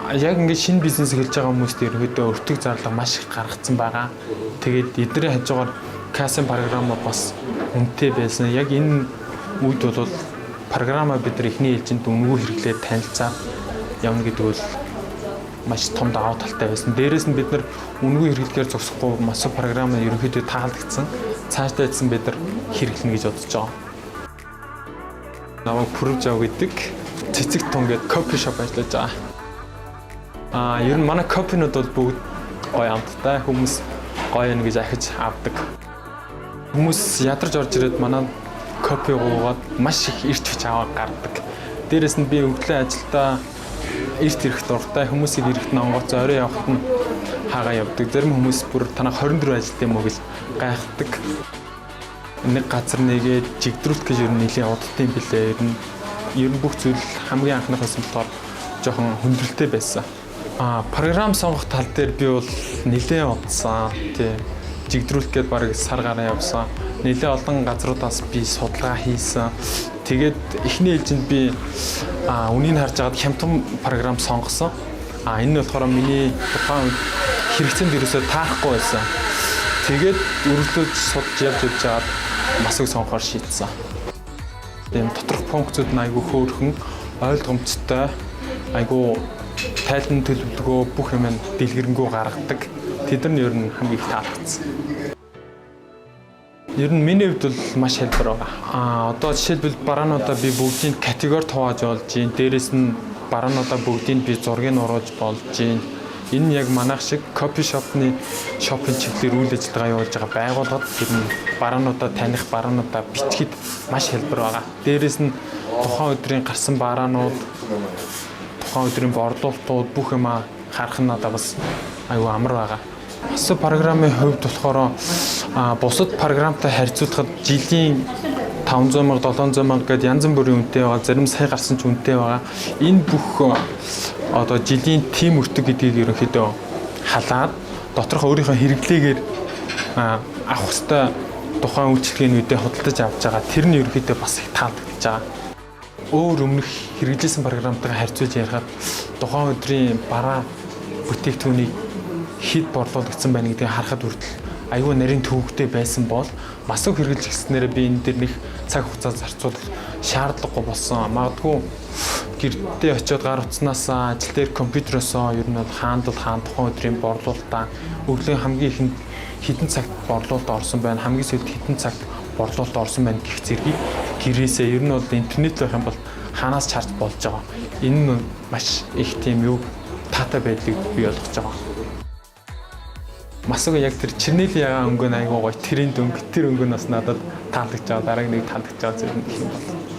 яг ингээд шинэ бизнес эхэлж байгаа хүмүүст ерөөдөө өртөг зарлага маш их гаргацсан байгаа. Тэгээд эдний хажуугаар касын програм бас үнэтэй байсан. Яг энэ үед бол програма бид нар эхний ээлжинд үнэгүй хэрэглээд танилцаад явна гэдэг бол маш том даваа талтай байсан. Дээрээс нь бид нар үнэгүй хэрэглэхээр зогсохгүй масов програм ерөнхийдөө таалагдсан. Цаашдаа ийдсэн бид нар хэрэглэнэ гэж бодож байгаа. Намайг Пүрвж ав гэдэг цэцэг тун гэдэг кофе шоп ажиллаж байгаа. Ер нь манай кофенууд бол бүгд гоё амттай, хүмүүс гоё юм гэж ахиж авдаг. Хүмүүс ядарч орж ирээд манай кофе уугаад маш их эрч хүч аваад гардаг. Дээрээс нь би өглөө ажилдаа эрт ирэх дуртай, хүмүүсийг эрэхт онгоц орой явахад нь хаагаа явдаг. Зарим хүмүүс бүр танаа 24 ажилт юм уу гэж гайхдаг. Нэг газар нэгээд жигдрүүлэх гэж ер нь нэлийн удалтай юм билээ. Ер нь бүх зүйл хамгийн анхных байсан болохоор жоохон хүндрэлтэй байсан. Програм сонгох тал дээр би бол нэлээд удсан. Тий. Жигдрүүлэх гээд бараг сар гараа явсан. Нэлээд олон газруудаас би судалгаа хийсэн. Тэгээд эхний ээлжинд би үнийг харж агаад хямдхан програм сонгосон. Энэ нь болохоор миний тухайн хэрэгцээнд ерөөсөө таарахгүй байсан. Тэгээд өргөлдөөж судалж явж агаад масыг сонгохоор шийдсэн. Тийм доторх функцүүд нь айгүй хөөрхөн, ойлгомжтой, айгүй тайлбар төлөвлөгөө бүх юм дэлгэрэнгүй гаргадаг. Тэд нар ер нь хамгийн их таалагдсан. Ер нь миний хувьд бол маш хэлбэр байгаа. Одоо жишээлбэл бараануудаа би бүгдийг категори хувааж болж байна. Дээрээс нь бараануудаа бүгдийг би зургийг оруулж болж байна. Энэ нь яг манайх шиг кофе шопны шопын чиглэлээр үйл ажиллагаа явуулж байгаа байгууллагад тэр нь бараануудаа таних, бараануудаа бичгэд маш хэлбэр байгаа. Дээрээс нь тухайн өдрийн гарсан бараанууд, тухайн өдрийн борлуулалтууд бүх юм харах нь надад бас аюу амар байгаа. Масов програмын хувьд болохоор бусад програмтай харьцуулахад жилийн 500 мянга, 700 мянга гэдэг янз бүрийн үнэтэй байгаа. Зарим сая гарсан ч үнэтэй байгаа. Энэ бүх одоо жилийн тим өртөг гэдгийг ерөнхийдөө халаад доторх өөрийнхөө хэрэглээгээр авах хэвээр тухайн үйлчлэгээнүүдэд худалдаж авч байгаа. Тэр нь ерөнхийдөө бас их таалагдж байгаа. Өөр өмнөх хэрэгжүүлсэн програмтайгаа харьцуулж ярихад тухайн өдрийн бараа бүтээгдэхүүнийг хэд борлуулагдсан байна гэдгийг харахад хүртэл аюу нарийн төвөгтэй байсан бол масыг хэрэгжилж гиснээр би энэ дээр нэг цаг хугацаа зарцуулах шаардлагагүй болсон. Магадгүй гэртээ очиод гар утснаас ажил дээр компьютероос ер нь хаандал тухайн өдрийн борлуулалтаа өглөө хамгийн ихэнд хэдэн цагт борлуулалт орсон байна, хамгийн сүүлд хэдэн цагт борлуулалт орсон байна гэх зэргийг гэрээсээ ер нь бол интернет байх юм бол хаанаас чарж болж байгаа. Энэ нь маш их тийм юу таатай байдлыг бий болгож байгаа. Масыг яг тэр Чернелийн ягаан өнгө айгуу гоё тренд өнгө, тэр өнгө нь бас надад таалагдж байгаа, дараагийн нэг таалагдж байгаа зүйл юм бол.